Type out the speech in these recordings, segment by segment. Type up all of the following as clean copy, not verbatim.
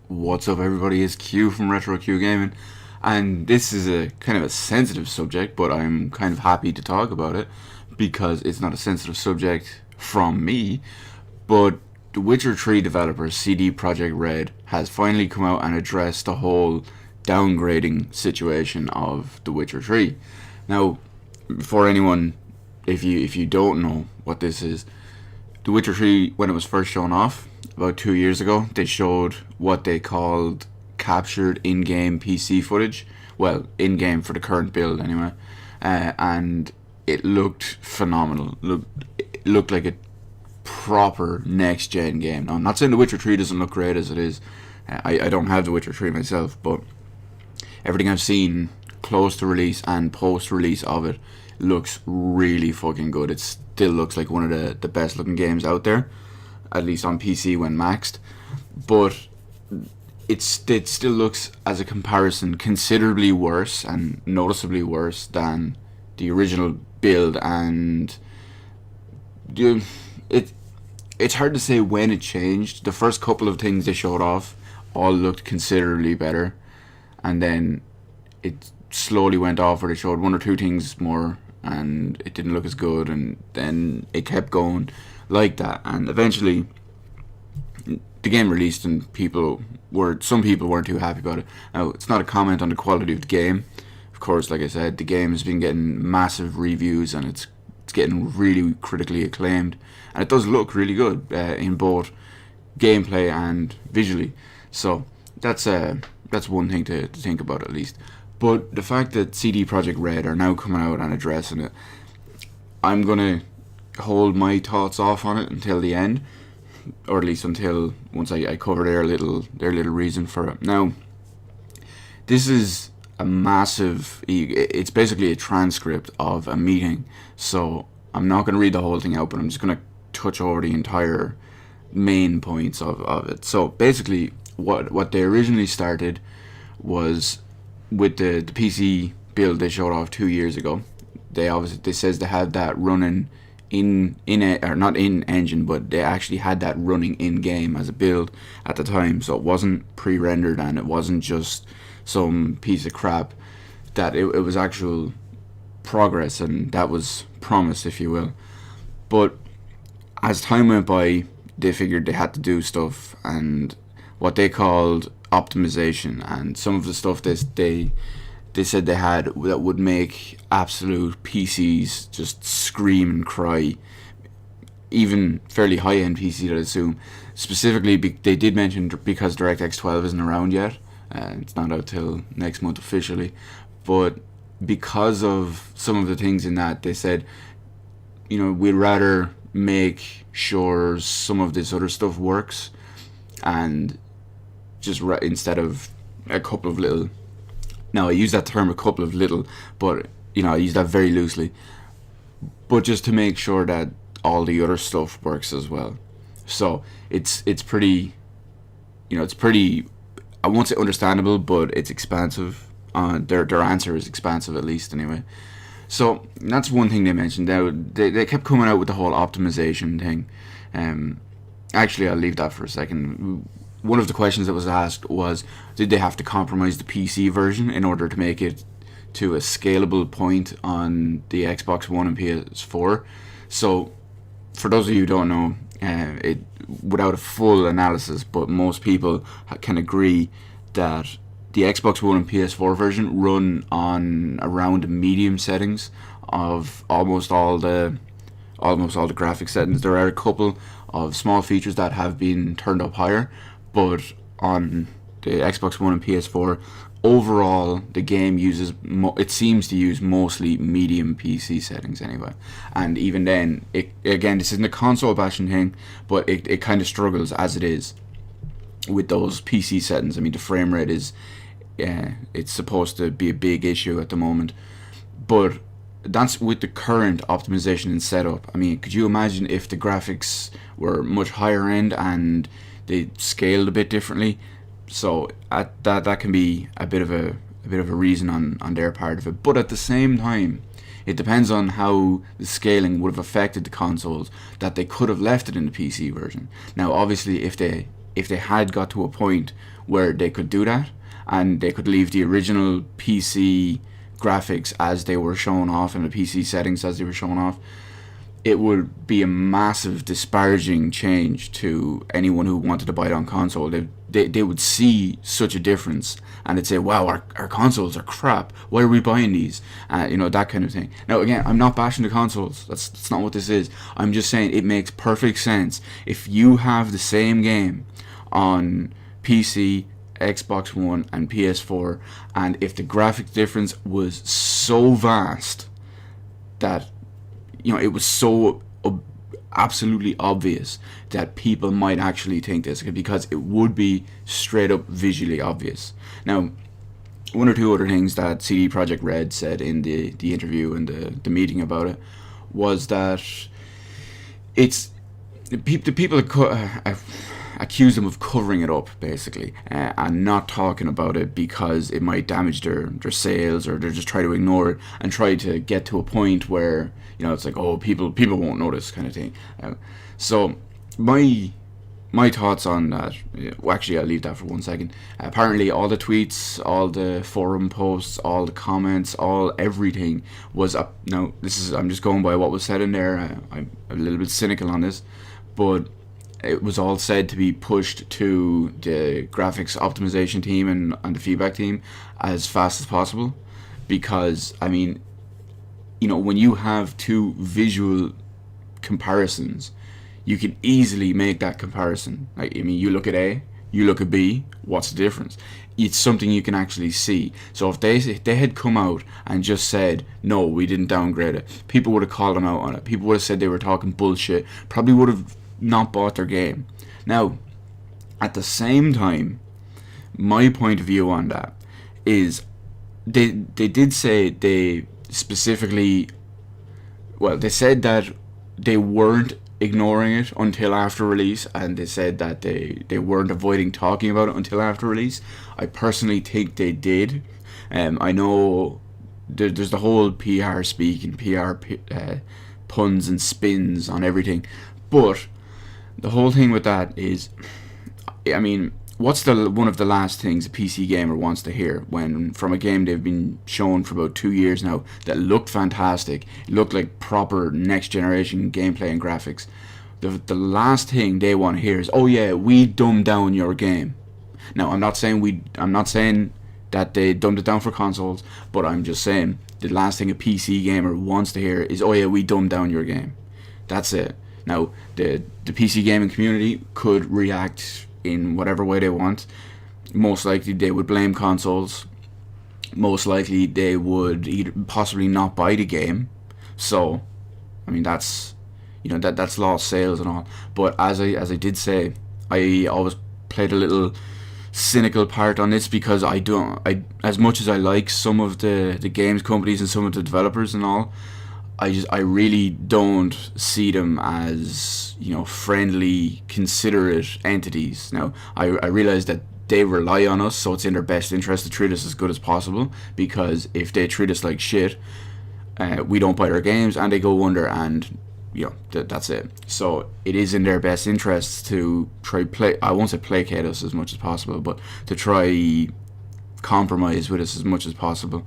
What's up, everybody? It's Q from Retro Q Gaming, and this is a kind of a sensitive subject, but I'm kind of happy to talk about it because it's not a sensitive subject from me. But the Witcher 3 developer CD Projekt Red has finally come out and addressed the whole downgrading situation of The Witcher 3. Now, for anyone, if you don't know what this is, The Witcher 3, when it was first shown off about 2 years ago, they showed what they called captured in-game PC footage. Well, in-game for the current build anyway, and it looked phenomenal. It looked like a proper next-gen game. Now, I'm not saying The Witcher 3 doesn't look great as it is. I don't have The Witcher 3 myself, but everything I've seen close to release and post-release of it looks really fucking good. It still looks like one of the best looking games out there, at least on PC when maxed. But it still looks, as a comparison, considerably worse and noticeably worse than the original build. And it's hard to say when it changed. The first couple of things they showed off all looked considerably better, and then it slowly went off where they showed one or two things more and it didn't look as good, and then it kept going like that, and eventually the game released and some people weren't too happy about it. Now, it's not a comment on the quality of the game. Of course, like I said, the game has been getting massive reviews and it's getting really critically acclaimed, and it does look really good in both gameplay and visually. So that's one thing to think about, at least. But the fact that CD Projekt Red are now coming out and addressing it, I'm gonna hold my thoughts off on it until the end, or at least until once I cover their little reason for it. Now, this is a massive. It's basically a transcript of a meeting, so I'm not gonna read the whole thing out, but I'm just gonna touch over the entire main points of it. So basically, what they originally started was with the PC build they showed off 2 years ago. They says they had that running or not in engine, but they actually had that running in game as a build at the time, so it wasn't pre-rendered and it wasn't just some piece of crap. That it was actual progress, and that was promise, if you will. But as time went by, they figured they had to do stuff, and what they called optimization, and some of the stuff they said they had that would make absolute PCs just scream and cry, even fairly high-end PCs, I'd assume. Specifically, they did mention because DirectX 12 isn't around yet, it's not out till next month officially, but because of some of the things in that, they said, we'd rather make sure some of this other stuff works, and just instead of a couple of little. Now, I use that term, a couple of little, but I use that very loosely. But just to make sure that all the other stuff works as well. So it's pretty, it's pretty. I won't say understandable, but it's expansive. Their answer is expansive, at least anyway. So that's one thing they mentioned. They kept coming out with the whole optimization thing. Actually, I'll leave that for a second. One of the questions that was asked was, did they have to compromise the PC version in order to make it to a scalable point on the Xbox One and PS4? So, for those of you who don't know, it without a full analysis, but most people can agree that the Xbox One and PS4 version run on around medium settings of almost all the graphic settings. There are a couple of small features that have been turned up higher, but on the Xbox One and PS4, overall the game it seems to use mostly medium PC settings anyway. And even then, again, this isn't a console bashing thing, but it kind of struggles as it is with those PC settings. I mean, the frame rate is it's supposed to be a big issue at the moment, but that's with the current optimization and setup. I mean, could you imagine if the graphics were much higher end and they scaled a bit differently? So that can be a bit of a reason on their part of it. But at the same time, it depends on how the scaling would have affected the consoles, that they could have left it in the PC version. Now, obviously, if if they had got to a point where they could do that, and they could leave the original PC graphics as they were shown off and the PC settings as they were shown off, it would be a massive disparaging change to anyone who wanted to buy it on console. They would see such a difference, and they'd say, wow, our consoles are crap, why are we buying these? That kind of thing. Now again, I'm not bashing the consoles, that's not what this is. I'm just saying it makes perfect sense if you have the same game on PC, Xbox One and PS4, and if the graphic difference was so vast that it was so absolutely obvious that people might actually think this, because it would be straight up visually obvious. Now, one or two other things that CD Projekt Red said in the interview and the meeting about it was that it's the people accuse them of covering it up, basically, and not talking about it because it might damage their sales, or they're just trying to ignore it and try to get to a point where it's like, oh, people won't notice, kind of thing. So my thoughts on that, well, actually I'll leave that for 1 second. Apparently all the tweets, all the forum posts, all the comments, everything was up. Now I'm just going by what was said in there. I'm a little bit cynical on this, but it was all said to be pushed to the graphics optimization team and the feedback team as fast as possible, because when you have two visual comparisons, you can easily make that comparison. You look at A, you look at B, what's the difference? It's something you can actually see. So if they had come out and just said, no, we didn't downgrade it, people would have called them out on it. People would have said they were talking bullshit, probably would have not bought their game. Now, at the same time, my point of view on that is they did say they specifically, they said that they weren't ignoring it until after release, and they said that they weren't avoiding talking about it until after release. I personally think they did. I know there's the whole PR speak and PR puns and spins on everything, but the whole thing with that is, what's one of the last things a PC gamer wants to hear when from a game they've been shown for about 2 years now that looked fantastic, looked like proper next generation gameplay and graphics? The last thing they want to hear is, oh yeah, we dumbed down your game. Now I'm not saying that they dumbed it down for consoles, but I'm just saying the last thing a PC gamer wants to hear is, oh yeah, we dumbed down your game. That's it. Now, the PC gaming community could react in whatever way they want. Most likely they would blame consoles. Most likely they would possibly not buy the game. So, that's that's lost sales and all. But as I did say, I always played a little cynical part on this, because I as much as I like some of the games companies and some of the developers and all, I really don't see them as friendly, considerate entities. Now I realize that they rely on us, so it's in their best interest to treat us as good as possible, because if they treat us like shit, we don't buy their games and they go under, and that's it. So it is in their best interest to I won't say placate us as much as possible, but to try compromise with us as much as possible.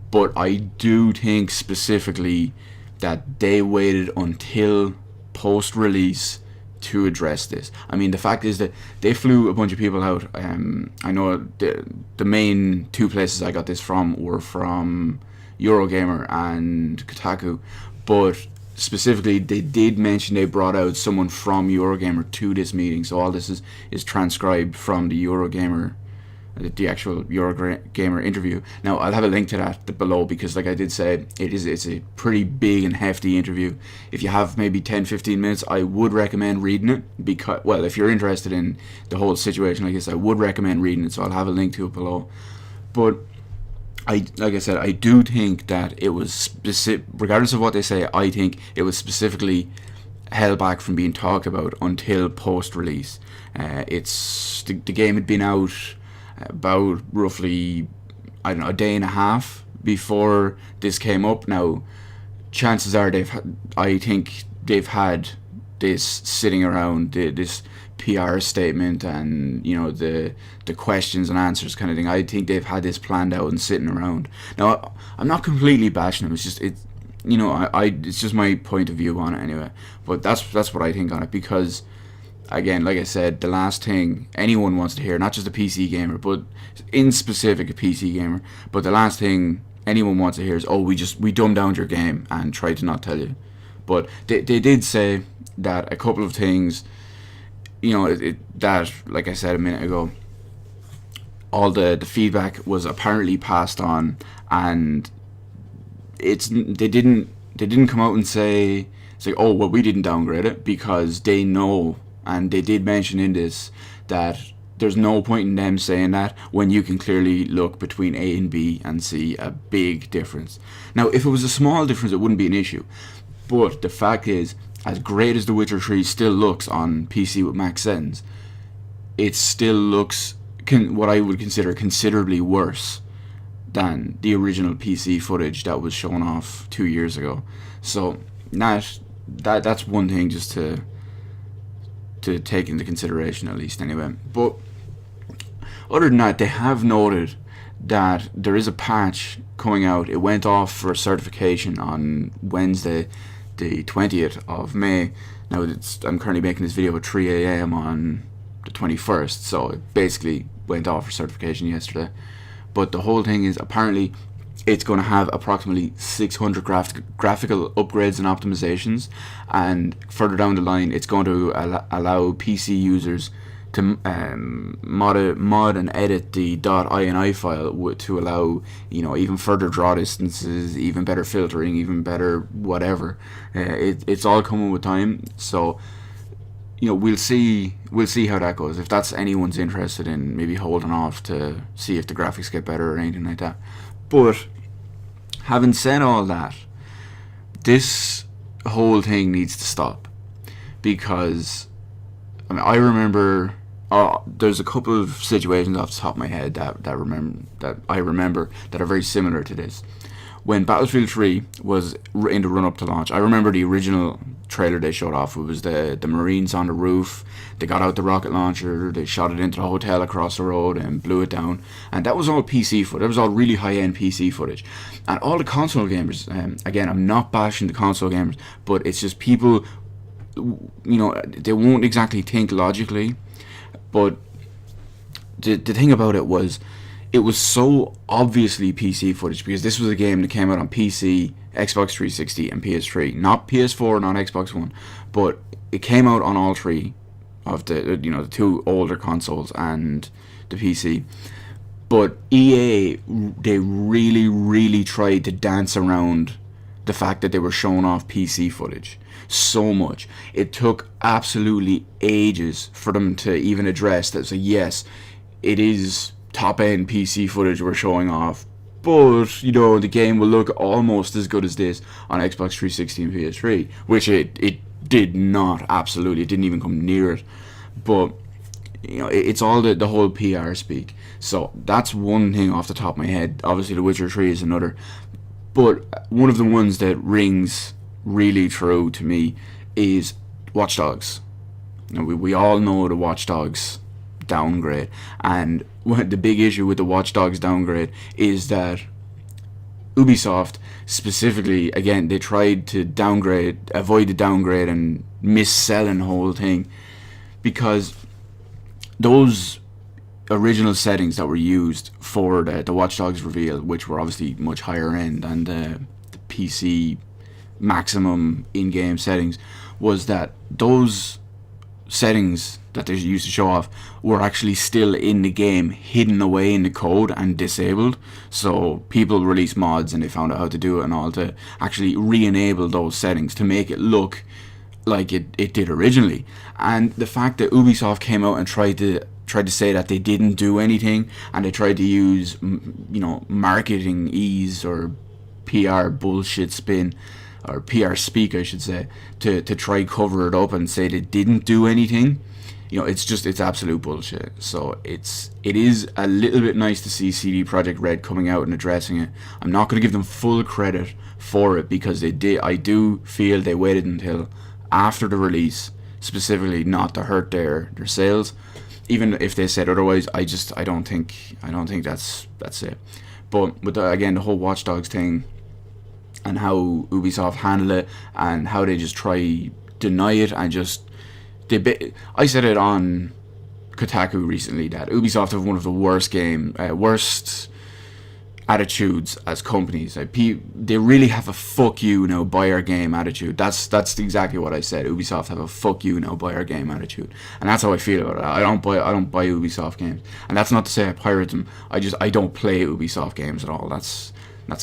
But I do think specifically that they waited until post-release to address this. The fact is that they flew a bunch of people out. I know the main two places I got this from were from Eurogamer and Kotaku, but specifically they did mention they brought out someone from Eurogamer to this meeting. So all this is transcribed from the Eurogamer, the actual Eurogamer interview. Now I'll have a link to that below, because like I did say, it's a pretty big and hefty interview. If you have maybe 10-15 minutes, I would recommend reading it, because, well, if you're interested in the whole situation like this, I would recommend reading it, so I'll have a link to it below. But like I said, I do think that it was specific, regardless of what they say, I think it was specifically held back from being talked about until post-release. The game had been out about roughly, a day and a half before this came up. Now, chances are I think they've had this sitting around, this PR statement and the questions and answers kind of thing. I think they've had this planned out and sitting around. Now I'm not completely bashing them. It's just it's just my point of view on it anyway. But that's what I think on it, because again, like I said, the last thing anyone wants to hear, not just a PC gamer, but in specific a PC gamer, but the last thing anyone wants to hear is, oh, we dumbed down your game and tried to not tell you. But they did say that a couple of things, that, like I said a minute ago, all the feedback was apparently passed on, and they didn't come out and say, oh, well, we didn't downgrade it, because they know, and they did mention in this, that there's no point in them saying that when you can clearly look between A and B and see a big difference. Now, if it was a small difference, it wouldn't be an issue. But the fact is, as great as The Witcher 3 still looks on PC with max settings, it still looks what I would consider considerably worse than the original PC footage that was shown off 2 years ago. So that's one thing just to take into consideration, at least anyway. But other than that, they have noted that there is a patch coming out. It went off for certification on Wednesday, the 20th of May. Now, I'm currently making this video at 3 a.m. on the 21st, so it basically went off for certification yesterday. But the whole thing is, apparently it's going to have approximately 600 graphical upgrades and optimizations, and further down the line it's going to allow PC users to mod and edit the .ini file to allow even further draw distances, even better filtering, even better whatever. It's all coming with time, so we'll see how that goes, if that's anyone's interested in maybe holding off to see if the graphics get better or anything like that. But having said all that, this whole thing needs to stop, because I remember there's a couple of situations off the top of my head that I remember that are very similar to this. When Battlefield 3 was in the run-up to launch, I remember the original trailer they showed off. It was the Marines on the roof. They got out the rocket launcher, they shot it into the hotel across the road and blew it down. And that was all PC footage. That was all really high-end PC footage. And all the console gamers, again, I'm not bashing the console gamers, but it's just people, they won't exactly think logically. But the thing about it was so obviously PC footage, because this was a game that came out on PC, Xbox 360 and PS3, not PS4, not Xbox One, but it came out on all three of the the two older consoles and the PC. But EA, they really tried to dance around the fact that they were showing off PC footage so much. It took absolutely ages for them to even address that. So yes, it is top-end PC footage we're showing off, but the game will look almost as good as this on Xbox 360 and PS3, which it did not. Absolutely, it didn't even come near it. But it's all the whole PR speak. So that's one thing off the top of my head. Obviously, The Witcher 3 is another, but one of the ones that rings really true to me is Watch Dogs. We all know the Watch Dogs downgrade, and the big issue with the Watch Dogs downgrade is that Ubisoft specifically, again, they tried to avoid the downgrade and mis-selling the whole thing, because those original settings that were used for the Watch Dogs reveal, which were obviously much higher end than the PC maximum in-game settings, was that those settings that they used to show off were actually still in the game, hidden away in the code and disabled. So people released mods and they found out how to do it and all, to actually re-enable those settings to make it look like it did originally. And the fact that Ubisoft came out and tried to say that they didn't do anything, and they tried to use marketing ease or PR bullshit spin, or PR speak I should say, to try cover it up and say they didn't do anything, it's absolute bullshit. So it is a little bit nice to see CD Projekt Red coming out and addressing it. I'm not going to give them full credit for it, because they did. I do feel they waited until after the release specifically not to hurt their sales. Even if they said otherwise, I don't think that's it. But with again the whole Watch Dogs thing and how Ubisoft handle it and how they just try deny it and just I said it on Kotaku recently that Ubisoft have one of the worst attitudes as companies. Like, they really have a fuck you now, buy our game attitude. That's exactly what I said. Ubisoft have a fuck you now, buy our game attitude, and that's how I feel about it. I don't buy Ubisoft games, and that's not to say I pirate them. I don't play Ubisoft games at all. That's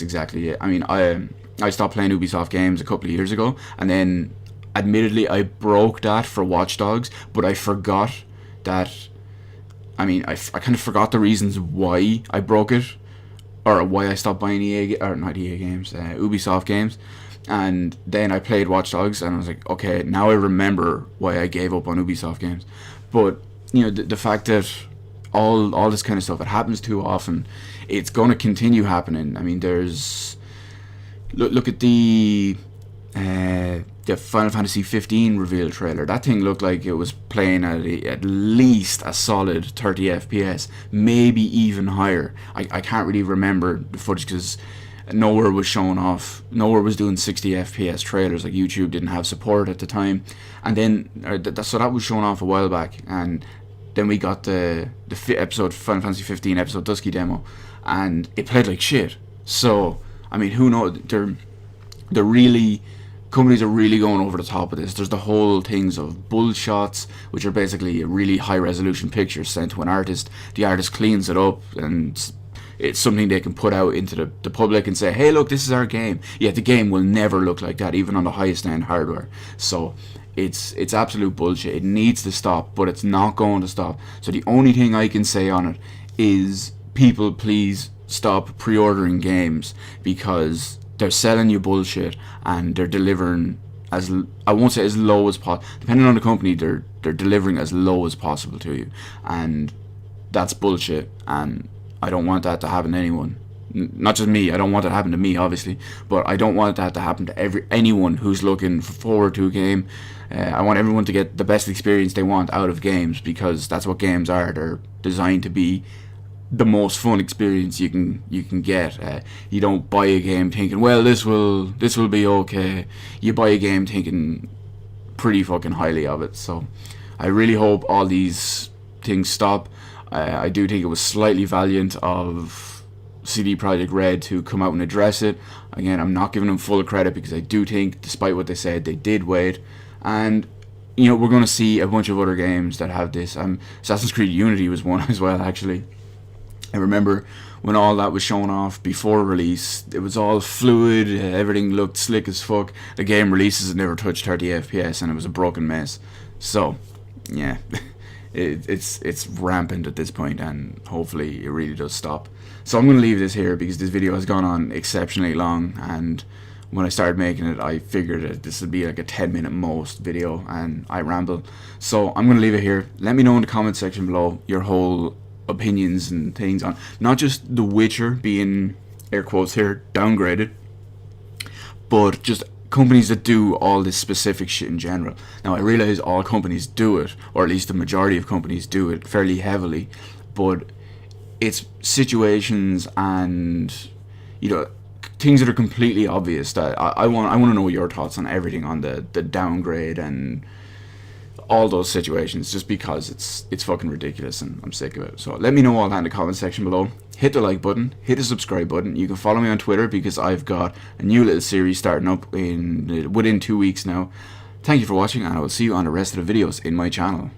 exactly it. I mean, I stopped playing Ubisoft games a couple of years ago, and then admittedly I broke that for Watch Dogs, but I forgot that. I mean, I kind of forgot the reasons why I broke it, or why I stopped buying Ubisoft games. And then I played Watch Dogs, and I was like, okay, now I remember why I gave up on Ubisoft games. But the fact that all this kind of stuff, it happens too often, it's going to continue happening. I mean, there's look at the Final Fantasy 15 reveal trailer. That thing looked like it was playing at least a solid 30 FPS, maybe even higher. I can't really remember the footage because nowhere was showing off. Nowhere was doing 60 FPS trailers. Like, YouTube didn't have support at the time. And then so that was shown off a while back. And then we got the episode Final Fantasy 15 episode Dusky demo, and it played like shit. So I mean, who knows? Companies are really going over the top of this. There's the whole things of bull shots, which are basically a really high resolution picture sent to an artist. The artist cleans it up, and it's something they can put out into the public and say, hey, look, this is our game. Yet the game will never look like that, even on the highest end hardware. So it's absolute bullshit. It needs to stop, but it's not going to stop. So the only thing I can say on it is, people, please stop pre-ordering games, because they're selling you bullshit and they're delivering I won't say as low as possible. Depending on the company, they're delivering as low as possible to you, and that's bullshit. And I don't want that to happen to anyone. Not just me. I don't want that to happen to me, obviously, but I don't want that to happen to anyone who's looking forward to a game. I want everyone to get the best experience they want out of games, because that's what games are. They're designed to be the most fun experience you can get. You don't buy a game thinking, well, this will be okay. You buy a game thinking pretty fucking highly of it. So I really hope all these things stop. I do think it was slightly valiant of CD Projekt Red to come out and address it. Again, I'm not giving them full credit, because I do think, despite what they said, they did wait. And we're going to see a bunch of other games that have this. Assassin's Creed Unity was one as well, actually. I remember when all that was shown off before release, it was all fluid, everything looked slick as fuck. The game releases and never touched 30 FPS, and it was a broken mess. So, yeah, it's rampant at this point, and hopefully it really does stop. So I'm going to leave this here, because this video has gone on exceptionally long, and when I started making it, I figured that this would be like a 10-minute most video, and I ramble. So I'm going to leave it here. Let me know in the comment section below your whole opinions and things on not just The Witcher being, air quotes here, downgraded, but just companies that do all this specific shit in general. Now, I realize all companies do it, or at least the majority of companies do it fairly heavily, but it's situations and things that are completely obvious that I want to know your thoughts on everything, on the downgrade and all those situations, just because it's fucking ridiculous and I'm sick of it. So let me know all that in the comment section below. Hit the like button, hit the subscribe button. You can follow me on Twitter, because I've got a new little series starting up within 2 weeks now. Thank you for watching, and I will see you on the rest of the videos in my channel.